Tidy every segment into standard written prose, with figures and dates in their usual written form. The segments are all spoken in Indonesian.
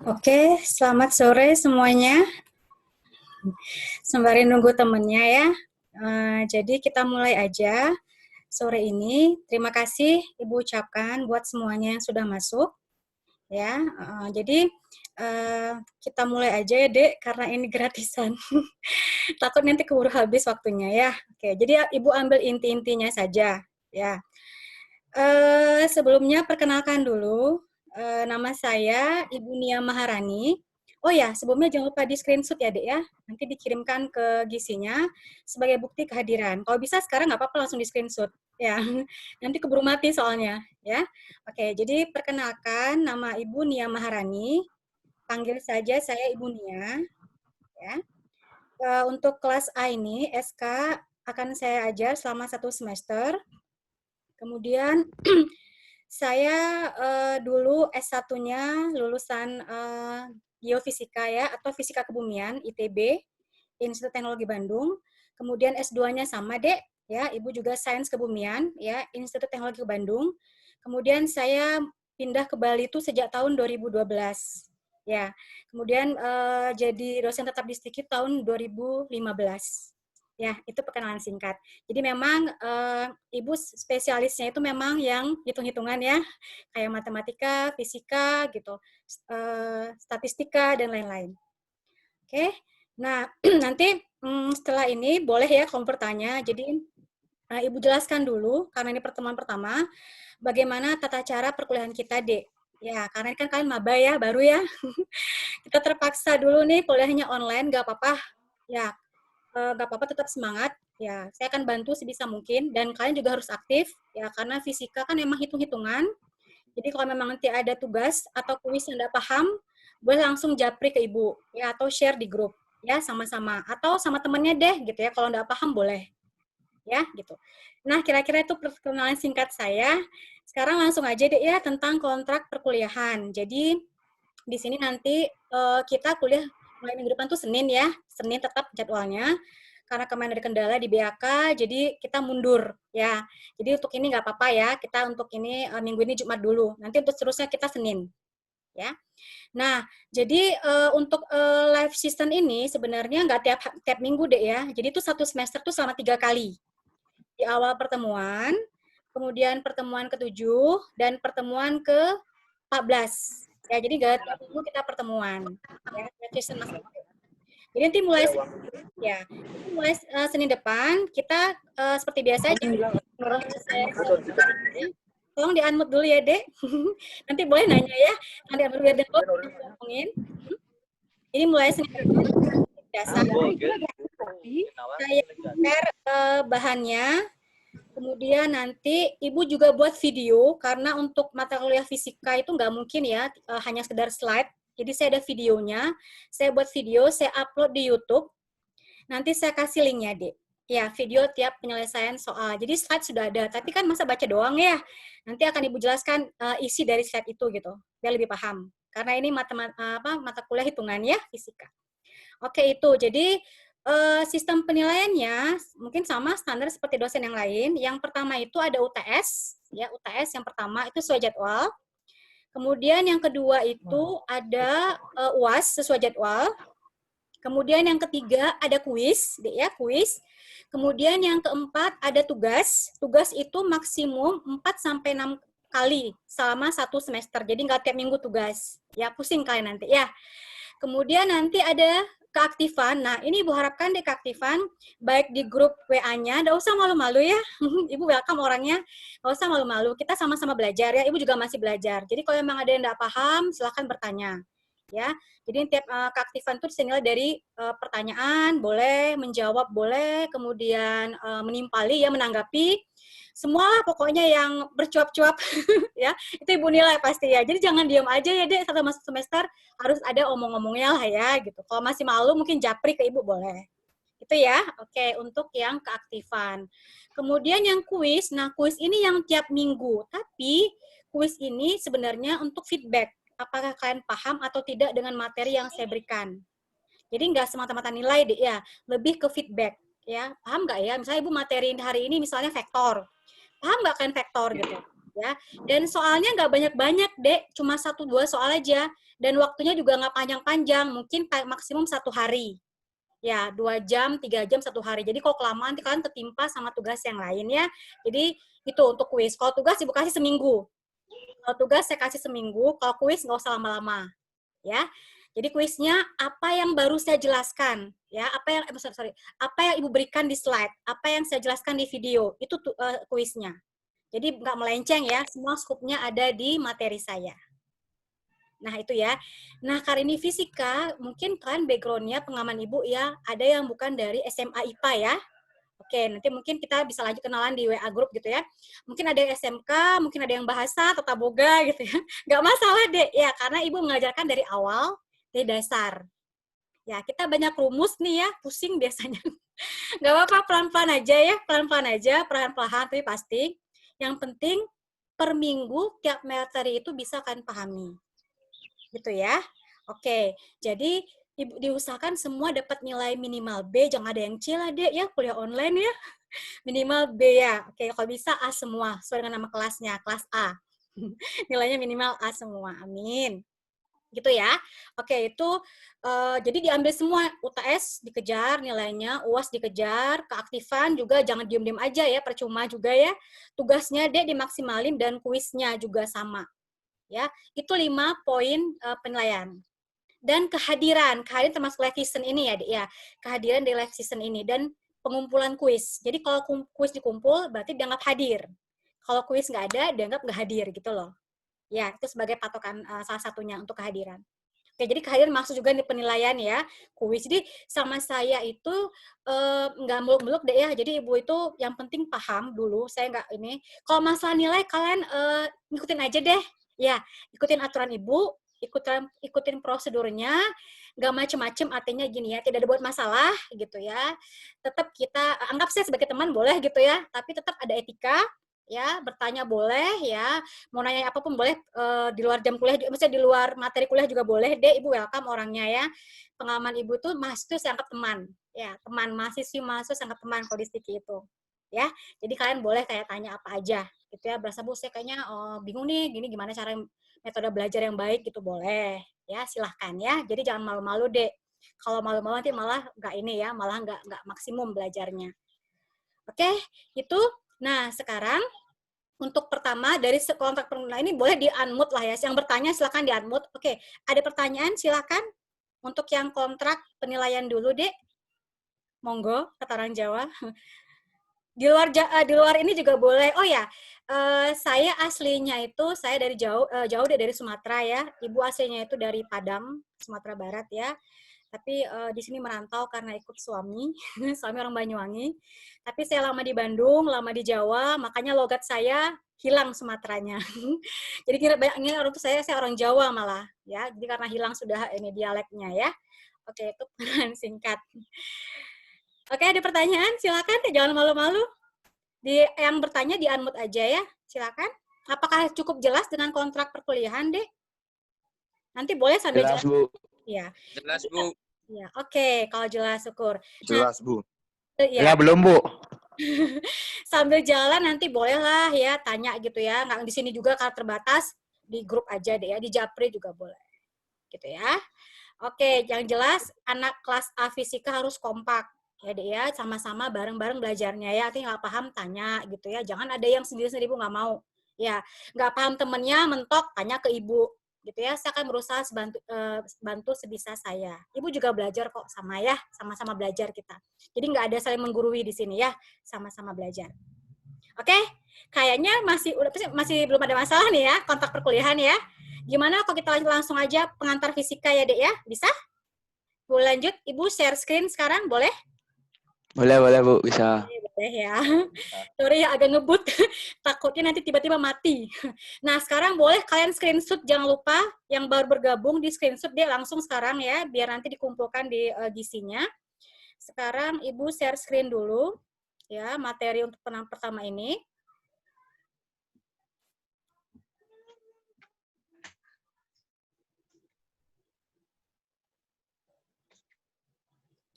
Oke, selamat sore semuanya. Sembari nunggu temennya ya. Jadi kita mulai aja sore ini. Terima kasih Ibu ucapkan buat semuanya yang sudah masuk. Ya, jadi kita mulai aja ya Dek, karena ini gratisan. Takut nanti keburu habis waktunya ya. Oke, jadi Ibu ambil inti-intinya saja. Ya, sebelumnya perkenalkan dulu, nama saya Ibu Nia Maharani. Oh ya, sebelumnya jangan lupa di screenshot ya, Dek ya. Nanti dikirimkan ke gisinya sebagai bukti kehadiran. Kalau bisa sekarang nggak apa-apa langsung di screenshot. Ya, nanti keburu mati soalnya. Ya, oke. Jadi perkenalkan nama Ibu Nia Maharani. Panggil saja saya Ibu Nia. Ya. Untuk kelas A ini SK akan saya ajar selama 1 semester. Kemudian saya dulu S1-nya lulusan geofisika ya, atau fisika kebumian ITB, Institut Teknologi Bandung. Kemudian S2-nya sama Dek, ya, Ibu juga Sains Kebumian ya, Institut Teknologi Bandung. Kemudian saya pindah ke Bali itu sejak tahun 2012. Ya. Kemudian jadi dosen tetap di STIKIP tahun 2015. Ya, itu perkenalan singkat. Jadi memang Ibu spesialisnya itu memang yang hitung-hitungan ya, kayak matematika, fisika gitu, statistika dan lain-lain. Oke. Nah, nanti setelah ini boleh ya kalau bertanya. Jadi Ibu jelaskan dulu karena ini pertemuan pertama, bagaimana tata cara perkuliahan kita, Dek. Ya, karena ini kan kalian maba ya, baru ya. Kita terpaksa dulu nih kuliahnya online, nggak apa-apa. Ya, nggak apa-apa, tetap semangat. Ya, saya akan bantu sebisa mungkin dan kalian juga harus aktif ya karena fisika kan memang hitung-hitungan. Jadi kalau memang nanti ada tugas atau kuis yang nggak paham, boleh langsung japri ke Ibu ya atau share di grup ya sama-sama atau sama temennya deh gitu ya, kalau nggak paham boleh ya gitu. Nah, kira-kira itu perkenalan singkat saya. Sekarang langsung aja deh ya tentang kontrak perkuliahan. Jadi di sini nanti kita kuliah mulai minggu depan tuh Senin ya, Senin tetap jadwalnya. Karena kemarin ada kendala di BAK, jadi kita mundur ya. Jadi untuk ini nggak apa-apa ya, kita untuk ini minggu ini Jumat dulu. Nanti untuk seterusnya kita Senin ya. Nah, jadi untuk live season ini sebenarnya nggak tiap minggu deh ya. Jadi itu 1 semester tuh selama 3 kali. Di awal pertemuan, kemudian pertemuan ke-7 dan pertemuan ke-14. Ya, jadi nggak tiap minggu kita pertemuan. Ya, season masing-masing. Jadi nanti mulai ya, mulai Senin depan kita seperti biasa aja. Tolong di-unmute dulu ya, Dek. Nanti boleh nanya ya. Nanti biar ngomongin. Ini mulai Senin depan biasa. Saya share bahannya. Kemudian nanti Ibu juga buat video, karena untuk mata kuliah fisika itu nggak mungkin ya, hanya sekedar slide. Jadi saya ada videonya, saya buat video, saya upload di YouTube. Nanti saya kasih linknya, Dek. Ya, video tiap penyelesaian soal. Jadi slide sudah ada, tapi kan masa baca doang ya. Nanti akan Ibu jelaskan isi dari slide itu gitu, biar lebih paham. Karena ini mata kuliah hitungan ya, fisika. Oke, itu. Jadi sistem penilaiannya mungkin sama standar seperti dosen yang lain. Yang pertama itu ada UTS, ya UTS yang pertama itu sesuai jadwal. Kemudian yang kedua itu ada UAS sesuai jadwal. Kemudian yang ketiga ada kuis, ya kuis. Kemudian yang keempat ada tugas. Tugas itu maksimum 4 sampai 6 kali selama 1 semester. Jadi nggak tiap minggu tugas. Ya pusing kalian nanti ya. Kemudian nanti ada keaktifan. Nah, ini Ibu harapkan di keaktifan, baik di grup WA-nya, nggak usah malu-malu ya. Ibu welcome orangnya, nggak usah malu-malu. Kita sama-sama belajar ya, Ibu juga masih belajar. Jadi kalau memang ada yang nggak paham, silahkan bertanya. Ya, jadi tiap keaktifan itu dinilai dari pertanyaan, boleh, menjawab boleh, kemudian menimpali ya, menanggapi. Semua pokoknya yang bercuap-cuap ya, itu Ibu nilai pasti ya. Jadi jangan diam aja ya, Dek, satu masuk semester harus ada omong-omongnya lah ya gitu. Kalau masih malu mungkin japri ke Ibu boleh. Itu ya. Oke, untuk yang keaktifan. Kemudian yang kuis, nah kuis ini yang tiap minggu, tapi kuis ini sebenarnya untuk feedback. Apakah kalian paham atau tidak dengan materi yang saya berikan. Jadi nggak semata-mata nilai deh ya, lebih ke feedback ya. Paham nggak ya? Misalnya Ibu materi hari ini misalnya vektor. Paham nggak kalian vektor gitu? Ya, dan soalnya nggak banyak-banyak, Dek, cuma 1-2 soal aja, dan waktunya juga nggak panjang-panjang, mungkin maksimum 1 hari. Ya, 2 jam, 3 jam 1 hari. Jadi kalau kelamaan nanti kalian ketimpa sama tugas yang lain ya. Jadi itu untuk kuis. Kalau tugas Ibu kasih seminggu. Kalau tugas saya kasih seminggu, kalau kuis nggak usah lama-lama. Ya. Jadi kuisnya apa yang baru saya jelaskan, ya, apa yang Ibu berikan di slide, apa yang saya jelaskan di video, itu kuisnya. Jadi nggak melenceng ya, semua skupnya ada di materi saya. Nah itu ya. Nah kali ini fisika, mungkin kan background-nya pengalaman Ibu ya, ada yang bukan dari SMA IPA ya. Oke, nanti mungkin kita bisa lanjut kenalan di WA group gitu ya. Mungkin ada yang SMK, mungkin ada yang bahasa, tata boga gitu ya. Nggak masalah deh, ya karena Ibu mengajarkan dari awal, dari dasar. Ya, kita banyak rumus nih ya, pusing biasanya. Nggak apa-apa, pelan-pelan aja ya, pelan-pelan aja, perlahan-lahan, tapi pasti. Yang penting, per minggu, tiap materi itu bisa kalian pahami. Gitu ya. Oke, jadi Ibu diusahakan semua dapat nilai minimal B, jangan ada yang C lah, Dek, ya, kuliah online ya. Minimal B ya. Oke, kalau bisa A semua, sesuai dengan nama kelasnya, kelas A. Nilainya minimal A semua, amin. Gitu ya. Oke, itu jadi diambil semua, UTS dikejar nilainya, UAS dikejar, keaktifan juga jangan diem-diem aja ya, percuma juga ya. Tugasnya Dek dimaksimalin dan kuisnya juga sama. Ya, itu 5 poin penilaian. Dan kehadiran termasuk live season ini ya, Dek ya. Kehadiran di live season ini dan pengumpulan kuis. Jadi kalau kuis dikumpul berarti dianggap hadir. Kalau kuis nggak ada, dianggap nggak hadir gitu loh. Ya, itu sebagai patokan salah satunya untuk kehadiran. Oke, jadi kehadiran maksud juga nih penilaian ya, kuis. Jadi sama saya itu nggak muluk-muluk deh ya. Jadi Ibu itu yang penting paham dulu. Saya nggak ini. Kalau masalah nilai kalian ngikutin aja deh. Ya, ikutin aturan Ibu, ikutin prosedurnya, nggak macem-macem. Artinya gini ya, tidak ada buat masalah gitu ya. Tetap kita anggap saya sebagai teman boleh gitu ya, tapi tetap ada etika. Ya, bertanya boleh ya, mau nanya apapun boleh di luar jam kuliah, maksudnya di luar materi kuliah juga boleh deh, Ibu welcome orangnya ya. Pengalaman Ibu tuh mahasiswa saya anggap teman, ya teman mahasiswa saya anggap teman kalau di Stiki itu, ya. Jadi kalian boleh kayak tanya apa aja, gitu ya. Berasa Bu saya kayaknya bingung nih, gini gimana cara metode belajar yang baik gitu boleh, ya silahkan ya. Jadi jangan malu-malu deh. Kalau malu-malu nanti malah nggak ini ya, malah nggak maksimum belajarnya. Oke, itu. Nah sekarang untuk pertama dari kontrak pengguna ini boleh di-unmute lah ya. Yang bertanya silakan di-unmute. Oke, ada pertanyaan silakan. Untuk yang kontrak penilaian dulu, Dek. Monggo, kata orang Jawa. Di luar ini juga boleh. Oh ya, saya aslinya itu saya dari jauh dari Sumatera ya. Ibu aslinya itu dari Padang, Sumatera Barat ya. Tapi di sini merantau karena ikut suami, suami orang Banyuwangi. Tapi saya lama di Bandung, lama di Jawa, makanya logat saya hilang Sumateranya. Jadi banyak orang tuh saya orang Jawa malah, ya. Jadi karena hilang sudah ini dialeknya ya. Oke, itu peran singkat. Oke, ada pertanyaan? Silakan, jangan malu-malu. Yang bertanya di unmute aja ya, silakan. Apakah cukup jelas dengan kontrak perkuliahan, Dek? Nanti boleh sambil jelas, Bu. Ya. Jelas, Bu. Ya, oke, kalau jelas syukur. Jelas, Bu. Ya, belum, Bu. sambil jalan nanti bolehlah ya tanya gitu ya. Nggak di sini juga kalau terbatas di grup aja deh ya, di Japri juga boleh. Gitu ya. Oke, yang jelas anak kelas A fisika harus kompak ya deh ya, sama-sama bareng-bareng belajarnya ya. Artinya nggak paham tanya gitu ya. Jangan ada yang sendiri-sendiri Bu nggak mau. Ya, nggak paham temennya mentok tanya ke Ibu gitu ya. Saya akan berusaha bantu sebisa saya. Ibu juga belajar kok sama ya, sama-sama belajar kita. Jadi nggak ada saling menggurui di sini ya, sama-sama belajar. Oke, kayaknya masih belum ada masalah nih ya kontak perkuliahan ya. Gimana kalau kita langsung aja pengantar fisika ya Dek ya? Bisa? Boleh lanjut, Ibu share screen sekarang boleh? Boleh, Bu, bisa. Boleh ya. Sorry ya agak ngebut, takutnya nanti tiba-tiba mati. Nah sekarang boleh kalian screenshot, jangan lupa yang baru bergabung di screenshot dia langsung sekarang ya, biar nanti dikumpulkan di gisinya. Sekarang Ibu share screen dulu ya materi untuk penang pertama ini.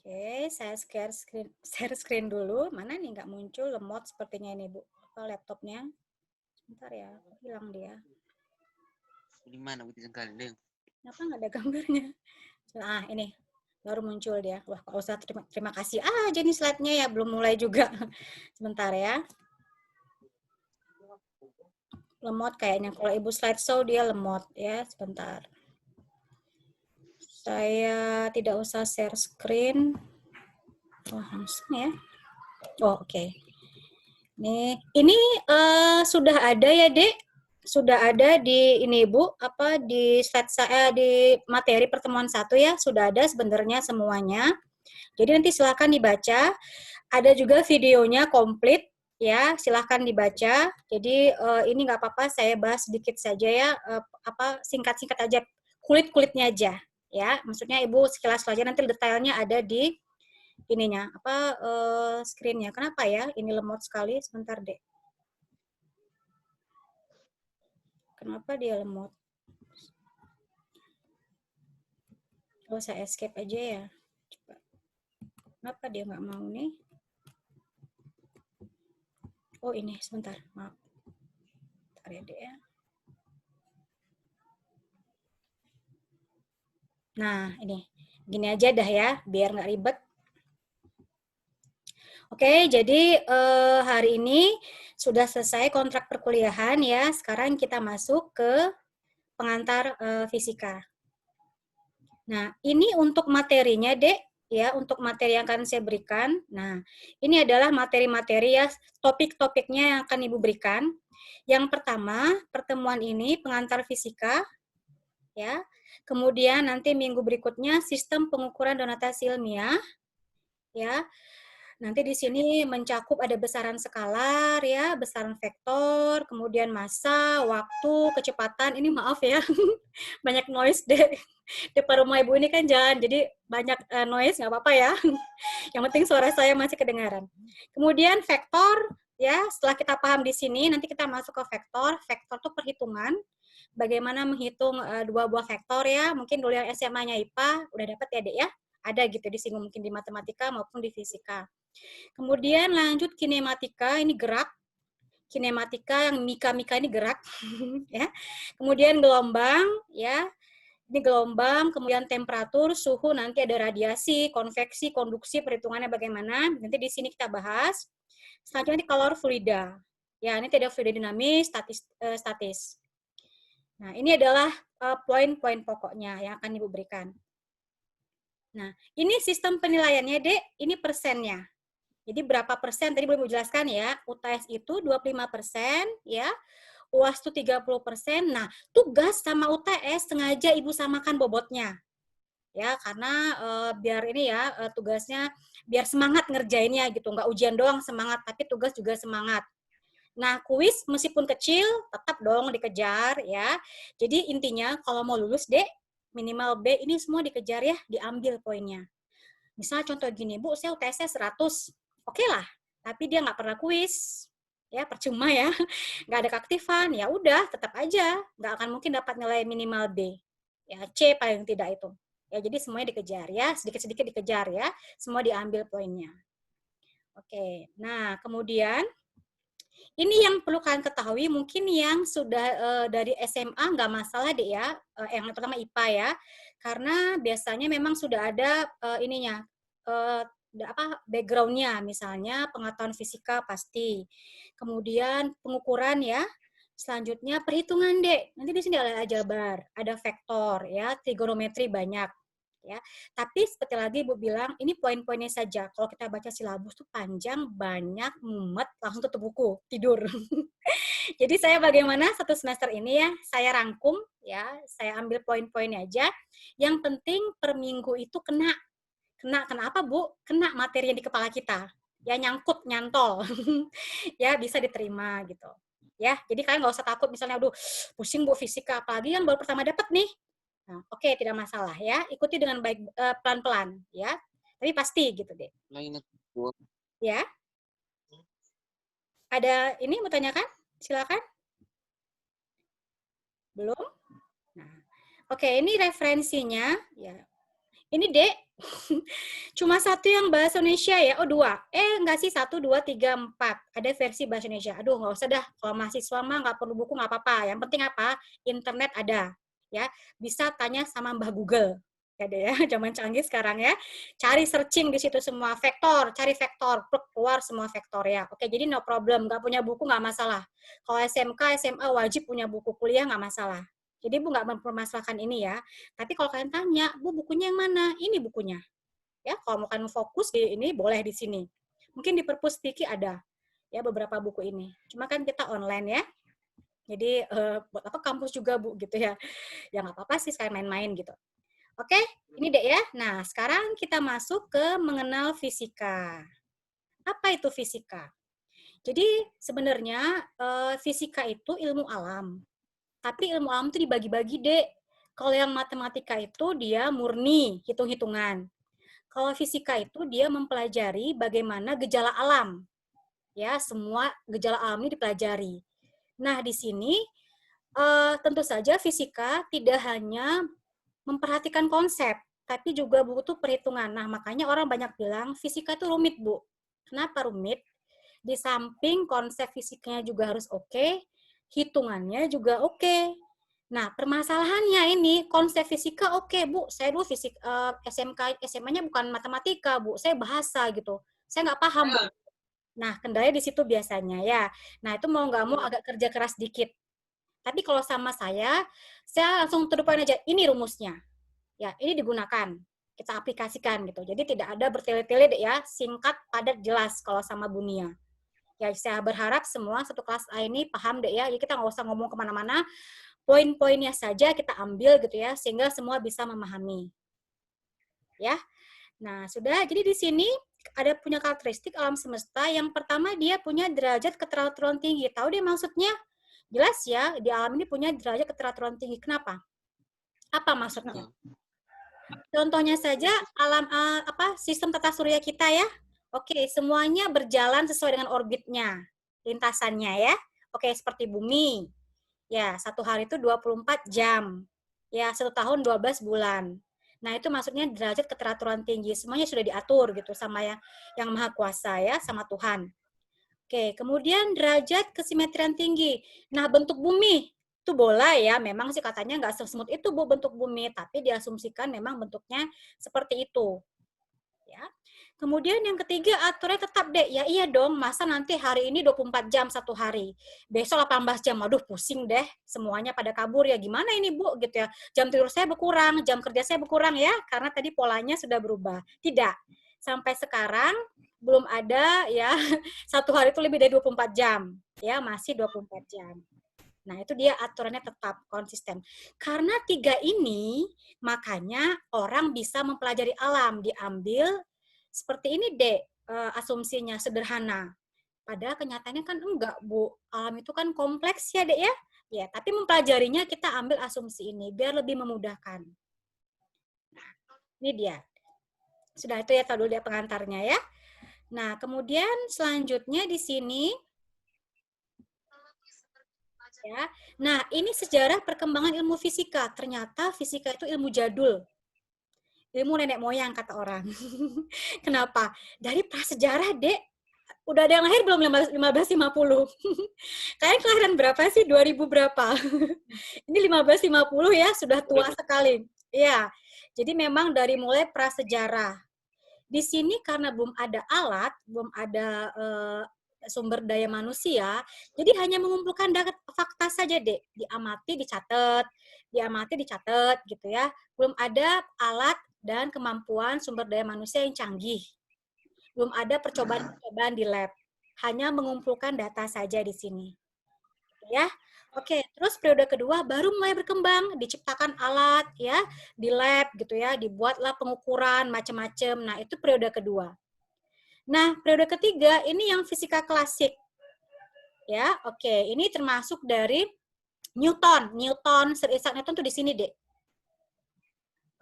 Oke, saya share screen dulu. Mana nih nggak muncul lemot sepertinya ini Bu, laptopnya. Bentar ya, hilang dia. Di mana Bu sekali, Deng? Kenapa nggak ada gambarnya? Ah, ini baru muncul dia. Wah, Kak Ustaz, terima kasih. Jadi slide-nya ya belum mulai juga. Sebentar ya. Lemot kayaknya. Kalau Ibu slideshow dia lemot ya. Sebentar. Saya tidak usah share screen. Oh, langsung ya. Oh, oke. Ini sudah ada ya, Dek? Sudah ada di ini Ibu, di slide saya di materi pertemuan 1 ya, sudah ada sebenarnya semuanya. Jadi nanti silahkan dibaca. Ada juga videonya komplit ya, silahkan dibaca. Jadi ini nggak apa-apa, saya bahas sedikit saja ya, singkat-singkat aja, kulit-kulitnya aja ya. Maksudnya Ibu sekilas saja, nanti detailnya ada di ininya, screen-nya. Kenapa ya? Ini lemot sekali, sebentar deh. Kenapa dia lemot? Oh, saya escape aja ya. Coba. Kenapa dia nggak mau nih? Oh, ini sebentar, maaf. Bentar ya, Dek ya. Nah, ini. Gini aja dah ya, biar nggak ribet. Oke, jadi hari ini sudah selesai kontrak perkuliahan ya. Sekarang kita masuk ke pengantar fisika. Nah, ini untuk materinya, Dek, ya, untuk materi yang akan saya berikan. Nah, ini adalah materi-materi ya, topik-topiknya yang akan Ibu berikan. Yang pertama, pertemuan ini pengantar fisika, ya. Kemudian nanti minggu berikutnya sistem pengukuran donatasi ilmiah, ya. Nanti di sini mencakup ada besaran skalar ya, besaran vektor, kemudian massa, waktu, kecepatan. Ini maaf ya, banyak noise deh. Depan rumah Ibu ini kan jalan, jadi banyak noise, nggak apa-apa ya. Yang penting suara saya masih kedengaran. Kemudian vektor, ya setelah kita paham di sini, nanti kita masuk ke vektor. Vektor itu perhitungan, bagaimana menghitung dua buah vektor ya. Mungkin dulu yang SMA-nya IPA, udah dapat ya Dek ya. Ada gitu disinggung mungkin di matematika maupun di fisika. Kemudian lanjut kinematika, ini gerak. Kinematika yang mika-mika ini gerak ya. Kemudian gelombang ya. Ini gelombang, kemudian temperatur, suhu, nanti ada radiasi, konveksi, konduksi, perhitungannya bagaimana. Nanti di sini kita bahas. Selanjutnya nanti kalor fluida. Ya, ini tidak fluida dinamis, statis. Nah, ini adalah poin-poin pokoknya yang akan Ibu berikan. Nah, ini sistem penilaiannya, Dek. Ini persennya. Jadi berapa persen, tadi belum dijelaskan ya, UTS itu 25%, ya, UAS itu 30%. Nah, tugas sama UTS sengaja Ibu samakan bobotnya. Ya, karena biar ini ya, tugasnya biar semangat ngerjainnya gitu, nggak ujian doang semangat, tapi tugas juga semangat. Nah, kuis meskipun kecil, tetap dong dikejar ya. Jadi intinya kalau mau lulus, Dek, minimal B, ini semua dikejar ya, diambil poinnya. Misal contoh gini, Bu, saya UTS-nya 100. Oke lah, tapi dia nggak pernah kuis. Ya, percuma ya. Nggak ada keaktifan, ya udah, tetap aja. Nggak akan mungkin dapat nilai minimal B. Ya, C paling tidak itu. Ya, jadi semuanya dikejar ya, sedikit-sedikit dikejar ya. Semua diambil poinnya. Oke, nah kemudian ini yang perlu kalian ketahui, mungkin yang sudah dari SMA nggak masalah deh ya, yang pertama IPA ya, karena biasanya memang sudah ada ininya, background-nya, misalnya pengetahuan fisika pasti, kemudian pengukuran ya, selanjutnya perhitungan deh, nanti di sini ada aljabar, ada vektor ya, trigonometri banyak. Ya, tapi seperti lagi Ibu bilang, ini poin-poinnya saja. Kalau kita baca silabus tuh panjang, banyak, mumet, langsung tutup buku, tidur. Jadi saya bagaimana satu semester ini ya, saya rangkum ya, saya ambil poin-poinnya aja. Yang penting per minggu itu kena. Kena apa Bu? Kena materi yang di kepala kita. Ya nyangkut, nyantol. Ya bisa diterima gitu. Ya, jadi kalian nggak usah takut misalnya, aduh pusing Bu fisika, apalagi yang baru pertama dapat nih. Nah, oke, tidak masalah ya. Ikuti dengan baik pelan-pelan ya. Tapi pasti gitu deh. Ya. Ada ini mau tanyakan? Silakan. Belum? Nah. Oke, ini referensinya ya. Ini Dek, cuma satu yang bahasa Indonesia ya? Oh dua. Enggak sih, 1, 2, 3, 4. Ada versi bahasa Indonesia. Aduh nggak usah dah. Kalau mahasiswa mah nggak perlu buku nggak apa-apa. Yang penting apa? Internet ada. Ya, bisa tanya sama Mbah Google. Ya deh ya, zaman canggih sekarang ya. Cari searching di situ semua vektor, cari vektor, keluar semua vektor ya. Oke, jadi no problem. Nggak punya buku nggak masalah. Kalau SMK, SMA wajib punya buku, kuliah nggak masalah. Jadi Bu nggak mempermasalahkan ini ya. Tapi kalau kalian tanya, Bu bukunya yang mana? Ini bukunya. Ya, kalau mau kalian fokus di ini boleh di sini. Mungkin di Perpus Tiki ada ya beberapa buku ini. Cuma kan kita online ya. Jadi buat apa kampus juga Bu gitu ya. Ya nggak apa-apa sih sekalian main-main gitu. Oke, ini deh ya. Nah, sekarang kita masuk ke mengenal fisika. Apa itu fisika? Jadi sebenarnya fisika itu ilmu alam. Tapi ilmu alam itu dibagi-bagi, Dek. Kalau yang matematika itu dia murni, hitung-hitungan. Kalau fisika itu dia mempelajari bagaimana gejala alam. Ya, semua gejala alam ini dipelajari. Nah, di sini tentu saja fisika tidak hanya memperhatikan konsep, tapi juga butuh perhitungan. Nah, makanya orang banyak bilang fisika itu rumit, Bu. Kenapa rumit? Di samping konsep fisiknya juga harus oke, hitungannya juga oke. Nah, permasalahannya ini konsep fisika oke, Bu. Saya dulu fisik SMK SMA-nya bukan matematika, Bu. Saya bahasa gitu. Saya nggak paham, Bu. Nah, kendalanya di situ biasanya ya. Nah, itu mau nggak mau agak kerja keras dikit. Tapi kalau sama saya langsung to the point aja. Ini rumusnya. Ya, ini digunakan. Kita aplikasikan gitu. Jadi tidak ada bertele-tele ya, singkat, padat, jelas kalau sama Bunia. Ya, saya berharap semua satu kelas A ini paham deh ya. Jadi kita nggak usah ngomong kemana-mana, poin-poinnya saja kita ambil gitu ya, sehingga semua bisa memahami. Ya, nah sudah. Jadi di sini ada punya karakteristik alam semesta. Yang pertama dia punya derajat keteraturan tinggi. Tahu deh maksudnya? Jelas ya, di alam ini punya derajat keteraturan tinggi. Kenapa? Apa maksudnya? Contohnya saja alam sistem tata surya kita ya. Oke, semuanya berjalan sesuai dengan orbitnya, lintasannya ya. Oke, seperti bumi. Ya, satu hari itu 24 jam. Ya, satu tahun 12 bulan. Nah, itu maksudnya derajat keteraturan tinggi. Semuanya sudah diatur gitu sama yang Maha Kuasa ya, sama Tuhan. Oke, kemudian derajat kesimetrian tinggi. Nah, bentuk bumi itu bola ya, memang sih katanya nggak semut itu Bu bentuk bumi, tapi diasumsikan memang bentuknya seperti itu. Ya. Kemudian yang ketiga aturnya tetap deh. Ya iya dong, masa nanti hari ini 24 jam satu hari. Besok 18 jam. Aduh pusing deh. Semuanya pada kabur ya. Gimana ini Bu gitu ya. Jam tidur saya berkurang, jam kerja saya berkurang ya karena tadi polanya sudah berubah. Tidak. Sampai sekarang belum ada ya satu hari itu lebih dari 24 jam. Ya, masih 24 jam. Nah, itu dia aturannya tetap konsisten. Karena tiga ini, makanya orang bisa mempelajari alam. Diambil seperti ini, Dek, asumsinya sederhana. Padahal kenyataannya kan enggak, Bu. Alam itu kan kompleks ya, Dek ya. Ya, tapi mempelajarinya kita ambil asumsi ini biar lebih memudahkan. Nah, ini dia. Sudah itu ya, tahu dulu dia pengantarnya ya. Nah, kemudian selanjutnya di sini ya. Nah, ini sejarah perkembangan ilmu fisika. Ternyata fisika itu ilmu jadul. Ilmu nenek moyang kata orang. Kenapa? Dari prasejarah, Dek. Udah ada yang lahir belum 1550? Kalian kelahiran berapa sih? 2000 berapa? Ini 1550 ya, sudah tua sekali. Iya. Jadi memang dari mulai prasejarah. Di sini karena belum ada alat, belum ada sumber daya manusia, jadi hanya mengumpulkan data fakta saja, Dek. Diamati, dicatat gitu ya. Belum ada alat dan kemampuan sumber daya manusia yang canggih. Belum ada percobaan-percobaan di lab. Hanya mengumpulkan data saja di sini. Ya. Oke, terus periode kedua baru mulai berkembang, diciptakan alat ya, di lab gitu ya, dibuatlah pengukuran macam-macam. Nah, itu periode kedua. Nah, periode ketiga ini yang fisika klasik. Ya, oke, ini termasuk dari Newton, Sir Isaac Newton tuh di sini, Dek.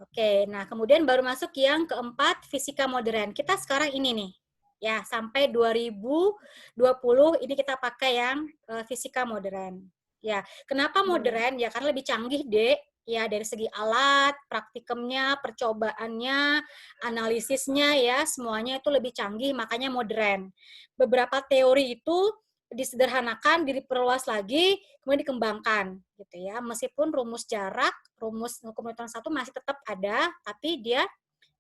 Oke, nah kemudian baru masuk yang keempat, fisika modern. Kita sekarang ini nih, ya sampai 2020 ini kita pakai yang fisika modern. Ya, kenapa modern? Ya karena lebih canggih, Dek. Ya, dari segi alat, praktikumnya, percobaannya, analisisnya ya, semuanya itu lebih canggih, makanya modern. Beberapa teori itu disederhanakan, diperluas lagi, kemudian dikembangkan gitu ya. Meskipun rumus jarak, rumus hukum Newton 1 masih tetap ada, tapi dia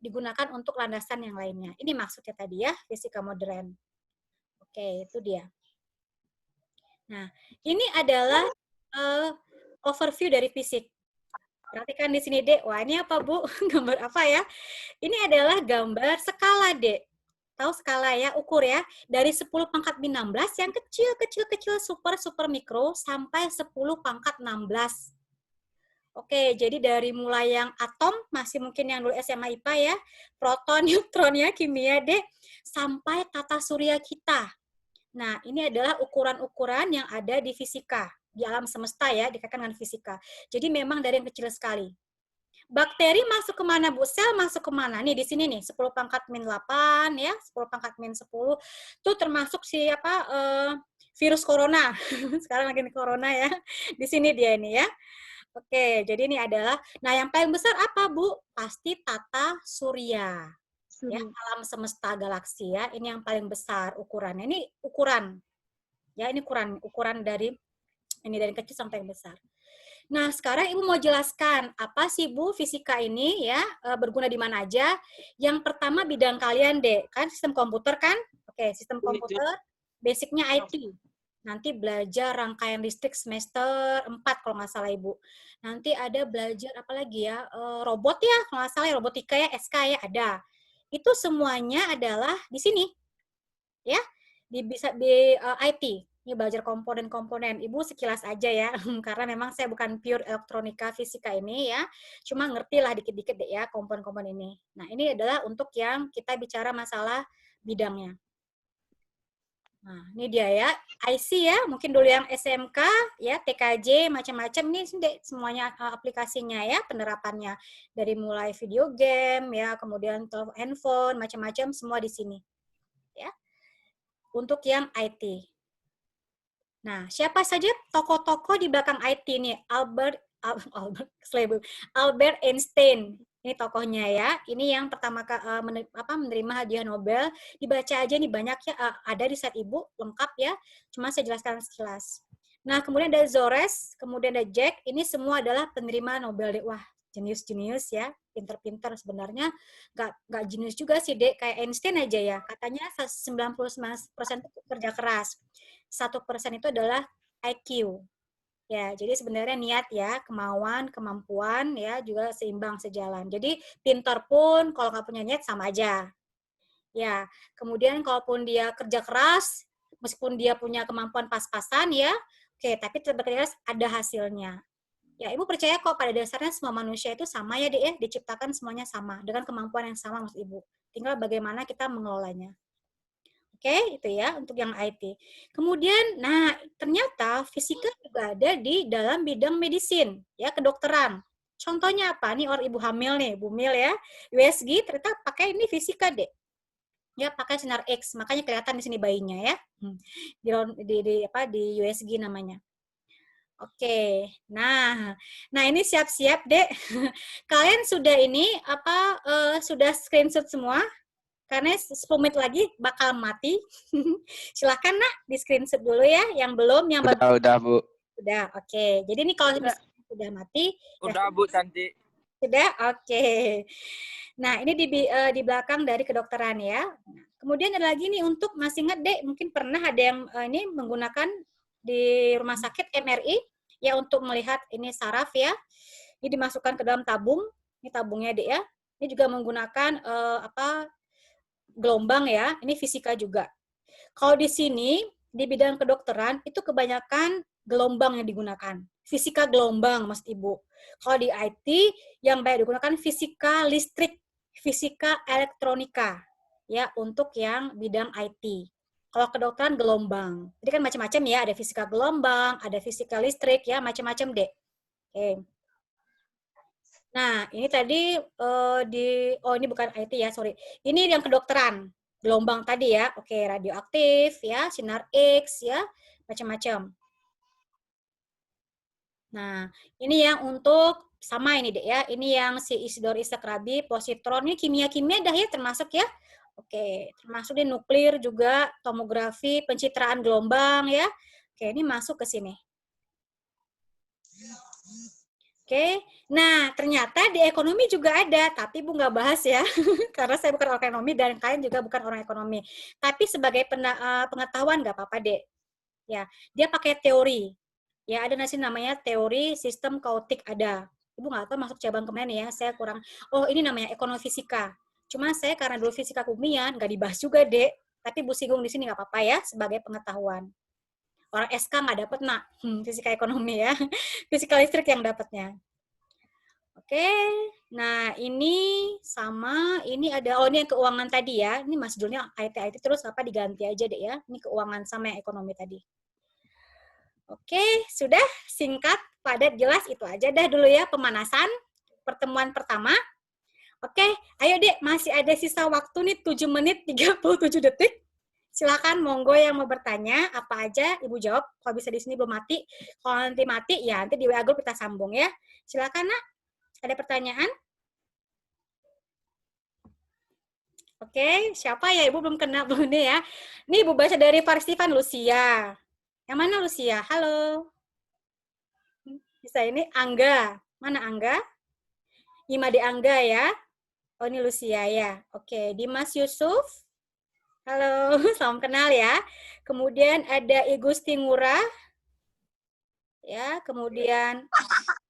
digunakan untuk landasan yang lainnya. Ini maksudnya tadi ya, fisika modern. Oke, itu dia. Nah, ini adalah overview dari fisik. Perhatikan di sini, Dek. Wah, ini apa, Bu? Gambar apa ya? Ini adalah gambar skala, Dek. Tahu skala ya, ukur ya. Dari 10 pangkat 16 yang kecil, kecil, kecil, super, super mikro, sampai 10 pangkat 16. Oke, jadi dari mulai yang atom, masih mungkin yang dulu SMA IPA ya, proton, neutron ya, kimia, Dek, sampai tata surya kita. Nah, ini adalah ukuran-ukuran yang ada di fisika, di alam semesta ya, dikaitkan dengan fisika. Jadi memang dari yang kecil sekali. Bakteri masuk kemana, Bu? Sel masuk kemana? Nih, di sini nih, 10 pangkat min 8, ya, 10 pangkat min 10. Itu termasuk virus corona. Sekarang lagi corona ya. Di sini dia ini ya. Oke, jadi ini adalah, nah yang paling besar apa, Bu? Pasti tata surya. Ya, alam semesta galaksi ya. Ini yang paling besar ukurannya. Ini ukuran. Ya, ini ukuran dari kecil sampai yang besar. Nah, sekarang Ibu mau jelaskan apa sih, Bu, fisika ini ya, berguna di mana aja. Yang pertama bidang kalian, Dek. Kan sistem komputer kan? Oke, sistem komputer, basicnya IT. Nanti belajar rangkaian listrik semester 4 kalau nggak salah, Ibu. Nanti ada belajar apa lagi ya, robot ya, kalau nggak salah, robotika ya, SK ya, ada. Itu semuanya adalah di sini, ya, bisa di IT. Ini belajar komponen-komponen. Ibu sekilas aja ya, karena memang saya bukan pure elektronika fisika ini ya, cuma ngerti lah dikit-dikit deh ya komponen-komponen ini. Nah, ini adalah untuk yang kita bicara masalah bidangnya. Nah, ini dia ya, IC ya, mungkin dulu yang SMK, ya, TKJ, macam-macam, ini semuanya aplikasinya ya, penerapannya. Dari mulai video game, ya, kemudian handphone, macam-macam, semua di sini. Ya, untuk yang IT. Nah, siapa saja tokoh-tokoh di belakang IT ini? Albert Einstein. Ini tokohnya ya. Ini yang pertama menerima hadiah Nobel. Dibaca aja nih banyak ya, ada di slide Ibu lengkap ya. Cuma saya jelaskan sekilas. Nah, kemudian ada Zores, kemudian ada Jack. Ini semua adalah penerima Nobel. Wah, jenius-jenius ya, pinter-pinter sebenarnya. Nggak jenius juga sih, Dek. Kayak Einstein aja ya. Katanya 99% kerja keras. 1% itu adalah IQ. Ya, jadi sebenarnya niat ya, kemauan, kemampuan ya juga seimbang sejalan. Jadi pintar pun kalau nggak punya niat sama aja. Ya, kemudian kalaupun dia kerja keras, meskipun dia punya kemampuan pas-pasan ya, oke, tapi tetap bekerja keras ada hasilnya. Ya, Ibu percaya kok pada dasarnya semua manusia itu sama ya, Dek ya, diciptakan semuanya sama dengan kemampuan yang sama maksud Ibu. Tinggal bagaimana kita mengelolanya. Oke, itu ya untuk yang IT. Kemudian, nah ternyata fisika juga ada di dalam bidang medisin, ya kedokteran. Contohnya apa? Nih orang ibu hamil nih, Bu Mil ya. USG ternyata pakai ini fisika deh. Ya pakai sinar X, makanya kelihatan di sini bayinya ya. Di USG namanya. Oke, nah ini siap-siap dek. Kalian sudah ini sudah screenshot semua? Karena 10 menit lagi bakal mati. Silahkan nak di screenshot dulu ya, yang belum, yang udah Bu. Sudah, oke. Jadi ini kalau sudah mati. Udah Bu cantik. Sudah, oke. Nah ini di belakang dari kedokteran ya. Kemudian ada lagi nih untuk masih ingat dek, mungkin pernah ada yang ini menggunakan di rumah sakit MRI ya untuk melihat ini saraf ya. Ini dimasukkan ke dalam tabung. Ini tabungnya dek ya. Ini juga menggunakan gelombang ya, ini fisika juga. Kalau di sini, di bidang kedokteran, itu kebanyakan gelombang yang digunakan. Fisika gelombang, Mas Ibu. Kalau di IT, yang banyak digunakan fisika listrik, fisika elektronika, ya, untuk yang bidang IT. Kalau kedokteran gelombang. Jadi kan macam-macam ya, ada fisika gelombang, ada fisika listrik, ya, macam-macam deh. Oke. Nah, ini tadi ini bukan IT ya, sorry. Ini yang kedokteran, gelombang tadi ya. Oke, radioaktif ya, sinar X ya, macam-macam. Nah, ini yang untuk sama ini deh ya. Ini yang si Isidor Istakrabi, positron ini kimia-kimia dah ya termasuk ya. Oke, termasuk di nuklir juga, tomografi, pencitraan gelombang ya. Oke, ini masuk ke sini. Oke, nah ternyata di ekonomi juga ada, tapi Bu nggak bahas ya, karena saya bukan orang ekonomi dan kalian juga bukan orang ekonomi. Tapi sebagai pengetahuan nggak apa-apa deh. Ya, dia pakai teori. Ya, ada nasi namanya teori sistem kaotik ada. Ibu nggak tahu masuk cabang kemana ya, saya kurang. Oh, ini namanya ekonomifisika. Cuma saya karena dulu fisika kumian, nggak dibahas juga deh. Tapi Bu singgung di sini nggak apa-apa ya, sebagai pengetahuan. Orang SK nggak dapet nak, fisika ekonomi ya. Fisika listrik yang dapatnya. Oke, nah ini sama, ini ada, oh ini yang keuangan tadi ya, ini mas judulnya IT terus apa diganti aja deh ya, ini keuangan sama yang ekonomi tadi. Oke, sudah singkat, padat, jelas, itu aja dah dulu ya pemanasan pertemuan pertama. Oke, ayo dek, masih ada sisa waktu nih 7 menit 37 detik. Silakan monggo yang mau bertanya, apa aja Ibu jawab, kalau bisa di sini belum mati, kalau nanti mati ya nanti di WA group kita sambung ya. Silakan nak. Ada pertanyaan? Oke, siapa ya? Ibu belum kenal belum nih ya. Nih Ibu baca dari Farsivan Lucia. Yang mana Lucia? Halo. Bisa ini Angga. Mana Angga? Imade Angga ya. Oh ini Lucia ya. Oke, Dimas Yusuf. Halo, salam kenal ya. Kemudian ada Igusti Ngurah. Ya, kemudian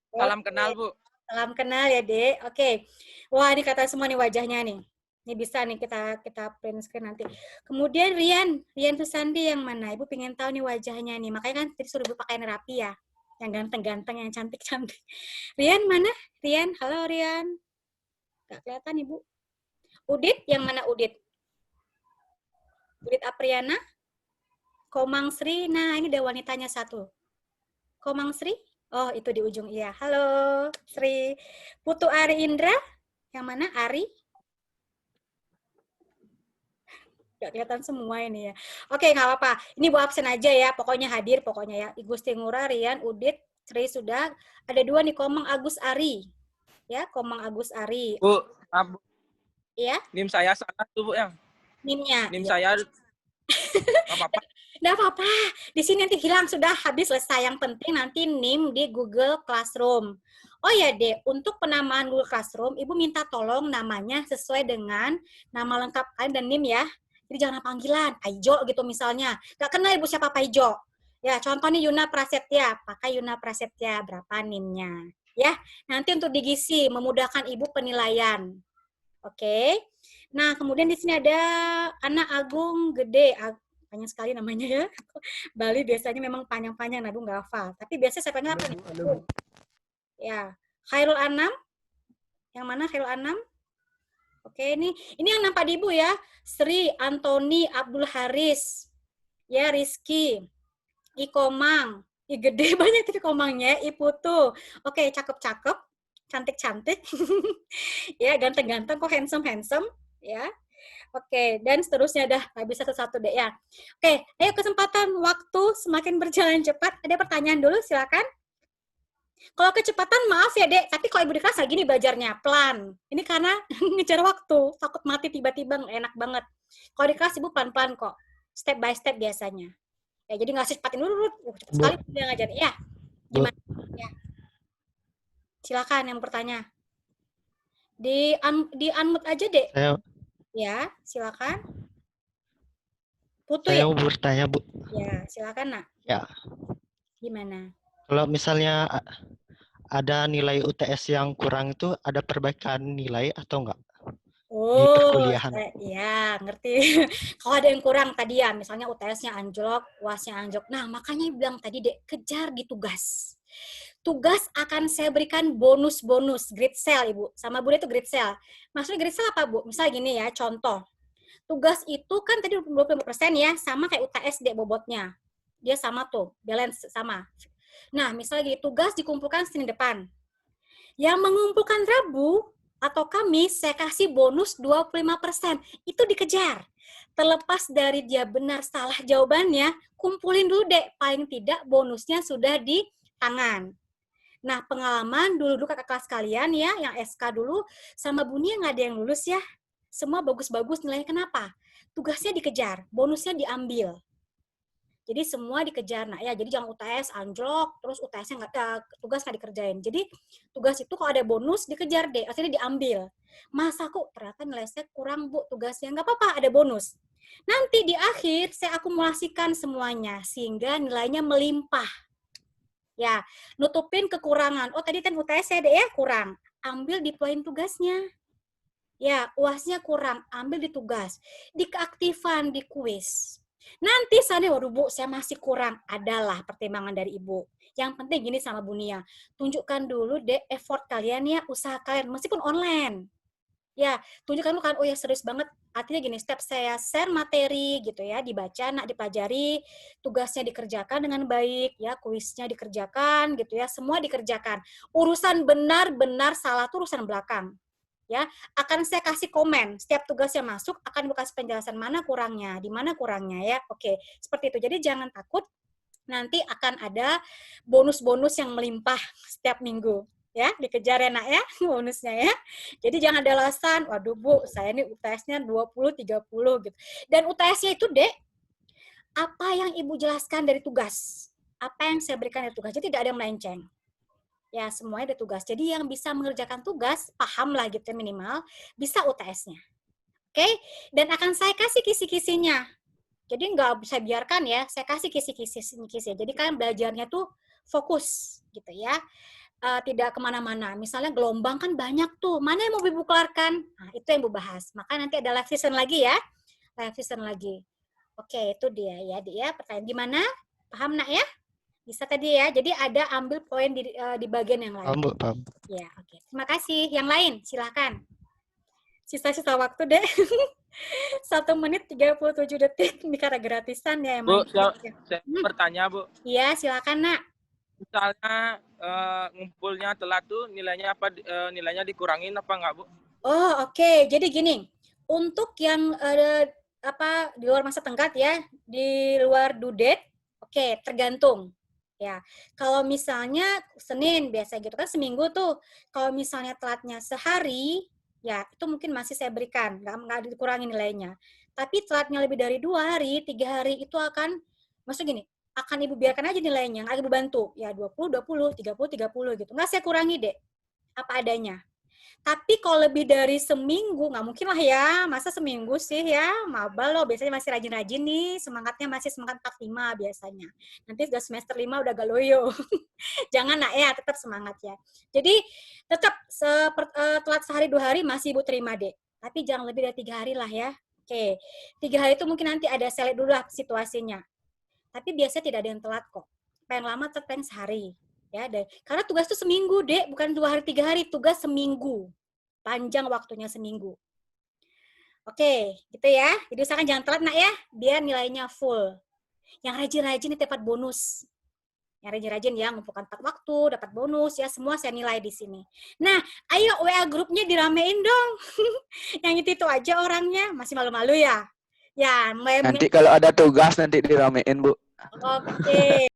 Salam kenal, Bu. Salam kenal ya, Dek. Oke. Wah, ini kata semua nih wajahnya nih. Ini bisa nih kita print screen nanti. Kemudian Rian Susandi yang mana? Ibu pengen tahu nih wajahnya nih. Makanya kan tadi suruh Ibu pakai rapi ya. Yang ganteng-ganteng, yang cantik-cantik. Rian mana? Rian, halo Rian. Gak kelihatan Ibu. Udit, yang mana Udit? Udit Apriana? Komang Sri, nah ini ada wanitanya satu. Komang Sri? Oh, itu di ujung, iya. Halo, Sri. Putu Ari Indra? Yang mana, Ari? Gak kelihatan semua ini ya. Oke, nggak apa-apa. Ini Bu absen aja ya, pokoknya hadir, pokoknya ya. Igusti Ngurah, Rian, Udit, Sri sudah. Ada dua nih, Komang Agus Ari. Ya, Komang Agus Ari. Bu, Iya? NIM saya salah tuh, Bu, yang. NIM-nya. NIM ya. saya nggak apa-apa. Nggak apa-apa. Di sini nanti hilang, sudah habis selesai. Yang penting nanti NIM di Google Classroom. Oh ya, Dek, untuk penamaan Google Classroom, Ibu minta tolong namanya sesuai dengan nama lengkap kalian dan NIM ya. Jadi jangan panggilan, Paijo gitu misalnya. Nggak kenal Ibu siapa Paijo. Ya, contoh nih Yuna Prasetya. Pakai Yuna Prasetya, berapa NIM-nya. Ya, nanti untuk digisi, memudahkan Ibu penilaian. Oke. Nah, kemudian di sini ada Anak Agung Gede. Panjang sekali namanya ya. Bali biasanya memang panjang-panjang, Nabu nggak hafal. Tapi biasanya saya panggil apa nih? Ya, Khairul Anam. Yang mana Khairul Anam? Oke, ini yang nampak di Ibu ya. Sri, Antoni, Abdul Haris. Ya, Rizky. Ikomang. Gede banyak tadi komangnya. Iputu. Oke, cakep-cakep. Cantik-cantik. Ya, ganteng-ganteng kok handsome-handsome. Ya. Oke, dan seterusnya dah, nggak bisa satu-satu deh ya. Oke, ayo kesempatan waktu semakin berjalan cepat. Ada pertanyaan dulu, silakan. Kalau kecepatan maaf ya dek, tapi kalau Ibu di kelas kayak gini belajarnya, pelan. Ini karena ngejar waktu, takut mati tiba-tiba, nggak enak banget. Kalau di kelas Ibu pelan-pelan kok, step by step biasanya. Ya, jadi nggak cepatin dulu, cepat sekali dia ngajar. Ya, gimana? Ya. Silakan yang bertanya. Di unmute aja dek. Ya, silakan. Putu Saya ya? mau bertanya, Bu. Ya, silakan, Nak. Ya. Gimana? Kalau misalnya ada nilai UTS yang kurang itu, ada perbaikan nilai atau enggak? Di perkuliahan. Ya, ngerti. Kalau ada yang kurang tadi ya, misalnya UTS-nya anjlok, UAS-nya anjlok. Nah, makanya bilang tadi, Dek, kejar di tugas. Tugas akan saya berikan bonus-bonus, grade cell, Ibu. Sama Bunda itu grade cell. Maksudnya grade cell apa, Bu? Misalnya gini ya, contoh. Tugas itu kan tadi 25% ya, sama kayak UTS Dek bobotnya. Dia sama tuh, balance sama. Nah, misalnya gini, tugas dikumpulkan Senin depan. Yang mengumpulkan Rabu atau Kamis, saya kasih bonus 25%. Itu dikejar. Terlepas dari dia benar salah jawabannya, kumpulin dulu Dek. Paling tidak bonusnya sudah di tangan. Nah, pengalaman dulu kakak kelas kalian ya, yang SK dulu, sama Bunia nggak ada yang lulus ya. Semua bagus-bagus nilainya. Kenapa? Tugasnya dikejar, bonusnya diambil. Jadi semua dikejar, nah ya. Jadi jangan UTS anjlok, terus UTS-nya tugas nggak dikerjain. Jadi tugas itu kalau ada bonus dikejar deh, akhirnya diambil. Masa kok ternyata nilai saya kurang Bu tugasnya, nggak apa-apa, ada bonus. Nanti di akhir saya akumulasikan semuanya sehingga nilainya melimpah. Ya, nutupin kekurangan. Oh, tadi kan UTS ya, Dek ya, kurang. Ambil di poin tugasnya. Ya, UAS-nya kurang, ambil di tugas. Di keaktifan, di kuis. Nanti sana, waduh Bu, saya masih kurang. Adalah pertimbangan dari Ibu. Yang penting gini sama Bu Nia, tunjukkan dulu deh effort kalian ya, usaha kalian, meskipun online. Ya, tunjukkan dulu kan, oh ya serius banget. Artinya gini, step saya share materi gitu ya, dibaca, nak dipelajari, tugasnya dikerjakan dengan baik, ya, kuisnya dikerjakan gitu ya, semua dikerjakan. Urusan benar-benar salah itu urusan belakang. Ya, akan saya kasih komen, setiap tugas yang masuk akan kasih penjelasan mana kurangnya, di mana kurangnya ya. Oke, seperti itu. Jadi jangan takut, nanti akan ada bonus-bonus yang melimpah setiap minggu. Ya, dikejar ya nak ya, bonusnya ya. Jadi jangan ada alasan, waduh Bu, saya ini UTS-nya 20, 30 gitu. Dan UTS-nya itu, Dek, apa yang Ibu jelaskan dari tugas. Apa yang saya berikan dari tugas, jadi tidak ada yang melenceng. Ya, semuanya ada tugas. Jadi yang bisa mengerjakan tugas, paham lah gitu minimal, bisa UTS-nya. Oke? Dan akan saya kasih kisi-kisinya. Jadi nggak bisa biarkan ya, saya kasih kisi-kisi. Jadi kalian belajarnya tuh fokus gitu ya. Tidak kemana-mana. Misalnya gelombang kan banyak tuh. Mana yang mau Ibu keluarkan? Nah, itu yang Ibu bahas. Maka nanti ada live session lagi ya. Live session lagi. Oke, itu dia ya. Dia pertanyaan gimana? Paham nak ya? Bisa tadi ya. Jadi ada ambil poin di bagian yang lain. Paham, Bu, paham. Ya, oke. Terima kasih. Yang lain, silakan. Sisa-sisa waktu deh. 1 menit 37 detik. Ini karena gratisan ya Bu, emang. saya bertanya Bu. Iya, silakan nak. Misalnya ngumpulnya telat tuh nilainya apa? Nilainya dikurangin apa enggak Bu? Oh, oke. Jadi gini, untuk yang di luar masa tenggat ya, di luar due date, oke, tergantung. Ya, kalau misalnya Senin biasa gitu kan seminggu tuh, kalau misalnya telatnya sehari, ya itu mungkin masih saya berikan, nggak dikurangi nilainya. Tapi telatnya lebih dari 2 hari, 3 hari itu akan, maksud gini, akan Ibu biarkan aja nilainya, nggak Ibu bantu. Ya 20, 20, 30, 30 gitu. Nggak saya kurangi deh, apa adanya. Tapi kalau lebih dari seminggu, nggak mungkin lah ya, masa seminggu sih ya, maba loh, biasanya masih rajin-rajin nih, semangatnya masih semangat 45 biasanya. Nanti udah semester 5 udah gak loyo. Jangan nak ya, tetap semangat ya. Jadi tetap telat sehari 2 hari masih Ibu terima deh. Tapi jangan lebih dari 3 hari lah ya. Oke, 3 hari itu mungkin nanti ada select dulu lah situasinya. Tapi biasanya tidak ada yang telat kok. Pengen lama tetap pengen sehari. Ya, karena tugas itu seminggu, Dek, bukan 2 hari 3 hari, tugas seminggu. Panjang waktunya seminggu. Oke, gitu ya. Jadi usahakan jangan telat nak ya, biar nilainya full. Yang rajin-rajin itu dapat bonus. Yang rajin-rajin ya, ngumpulkan 4 waktu, dapat bonus ya, semua saya nilai di sini. Nah, ayo WA grupnya diramein dong. Yang itu aja orangnya, masih malu-malu ya. Ya, Nanti kalau ada tugas nanti diramein Bu. Oke,